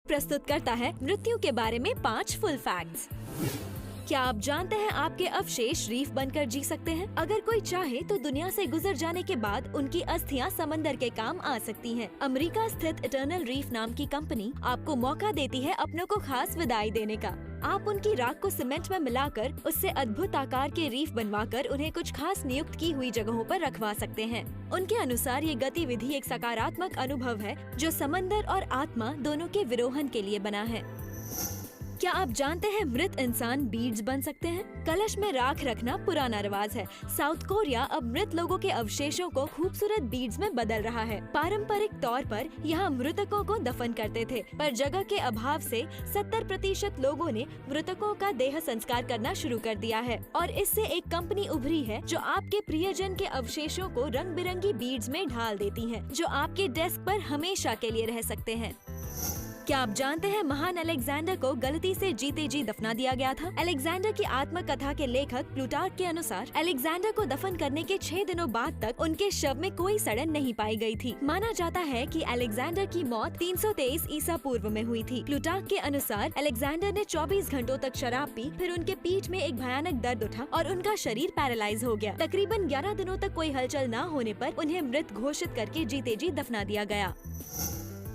प्रस्तुत करता है मृत्यु के बारे में 5 फुल फैक्ट्स। क्या आप जानते हैं आपके अवशेष रीफ बनकर जी सकते हैं? अगर कोई चाहे तो दुनिया से गुजर जाने के बाद उनकी अस्थियां समंदर के काम आ सकती हैं। अमेरिका स्थित इटर्नल रीफ नाम की कंपनी आपको मौका देती है अपनों को खास विदाई देने का। आप उनकी राख को सीमेंट में मिलाकर उससे अद्भुत आकार के रीफ बनवाकर उन्हें कुछ खास नियुक्त की हुई जगहों पर रखवा सकते हैं। उनके अनुसार ये गतिविधि एक सकारात्मक अनुभव है जो समंदर और आत्मा दोनों के विरोहन के लिए बना है। क्या आप जानते हैं मृत इंसान बीड्स बन सकते हैं? कलश में राख रखना पुराना रिवाज है। साउथ कोरिया अब मृत लोगों के अवशेषों को खूबसूरत बीड्स में बदल रहा है। पारंपरिक तौर पर यहाँ मृतकों को दफन करते थे, पर जगह के अभाव से 70% लोगों ने मृतकों का देह संस्कार करना शुरू कर दिया है और इससे एक कंपनी उभरी है जो आपके प्रियजन के अवशेषों को रंग बिरंगी बीड्स में ढाल देती है, जो आपके डेस्क पर हमेशा के लिए रह सकते हैं। क्या आप जानते हैं महान अलेक्जेंडर को गलती से जीते जी दफना दिया गया था? अलेक्जेंडर की आत्मकथा के लेखक प्लूटार्क के अनुसार अलेक्जेंडर को दफन करने के 6 दिनों बाद तक उनके शव में कोई सड़न नहीं पाई गई थी। माना जाता है कि अलेक्जेंडर की मौत 323 ईसा पूर्व में हुई थी। प्लूटार्क के अनुसार अलेक्जेंडर ने 24 घंटों तक शराब पी, फिर उनके पीठ में एक भयानक दर्द उठा और उनका शरीर पैरालाइज हो गया। तकरीबन 11 दिनों तक कोई हलचल न होने पर उन्हें मृत घोषित करके जीते जी दफना दिया गया।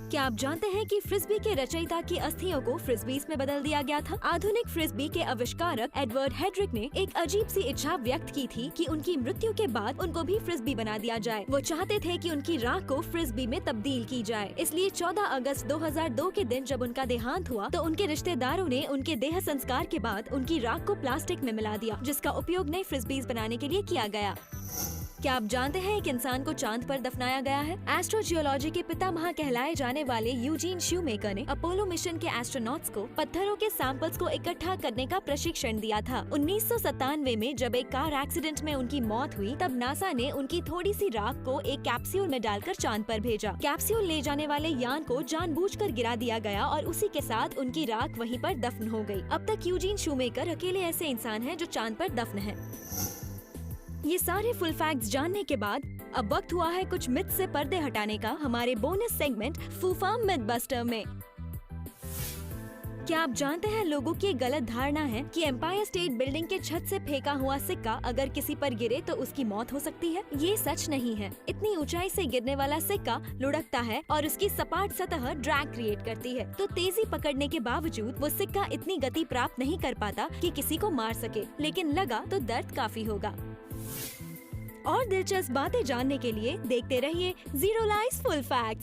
क्या आप जानते हैं कि फ्रिस्बी के रचयिता की अस्थियों को फ्रिस्बीज में बदल दिया गया था? आधुनिक फ्रिस्बी के आविष्कारक एडवर्ड हेड्रिक ने एक अजीब सी इच्छा व्यक्त की थी कि उनकी मृत्यु के बाद उनको भी फ्रिस्बी बना दिया जाए। वो चाहते थे कि उनकी राख को फ्रिस्बी में तब्दील की जाए। इसलिए 14 अगस्त 2002 के दिन जब उनका देहांत हुआ तो उनके रिश्तेदारों ने उनके देह संस्कार के बाद उनकी राख को प्लास्टिक में मिला दिया, जिसका उपयोग नए फ्रिस्बीज बनाने के लिए किया गया। क्या आप जानते हैं एक इंसान को चांद पर दफनाया गया है? एस्ट्रोजियोलॉजी के पितामह कहलाए जाने वाले यूजीन शूमेकर ने अपोलो मिशन के एस्ट्रोनॉट्स को पत्थरों के सैंपल्स को इकट्ठा करने का प्रशिक्षण दिया था। 1997 में जब एक कार एक्सीडेंट में उनकी मौत हुई तब नासा ने उनकी थोड़ी सी राख को एक कैप्सूल में डालकर चांद पर भेजा। कैप्सूल ले जाने वाले यान को जानबूझकर गिरा दिया गया और उसी के साथ उनकी राख वहीं पर दफन हो गई। अब तक यूजीन शूमेकर अकेले ऐसे इंसान हैं जो चांद पर दफन है। ये सारे फुल फैक्ट्स जानने के बाद अब वक्त हुआ है कुछ मिथ से पर्दे हटाने का हमारे बोनस सेगमेंट फूफा मिथ बस्टर में। क्या आप जानते हैं लोगों की गलत धारणा है कि एम्पायर स्टेट बिल्डिंग के छत से फेंका हुआ सिक्का अगर किसी पर गिरे तो उसकी मौत हो सकती है? ये सच नहीं है। इतनी ऊंचाई से गिरने वाला सिक्का लुढ़कता है और उसकी सपाट सतह ड्रैग क्रिएट करती है, तो तेजी पकड़ने के बावजूद वो सिक्का इतनी गति प्राप्त नहीं कर पाता कि किसी को मार सके, लेकिन लगा तो दर्द काफी होगा। और दिलचस्प बातें जानने के लिए देखते रहिए जीरो लाइफ फुल फैक्ट्स।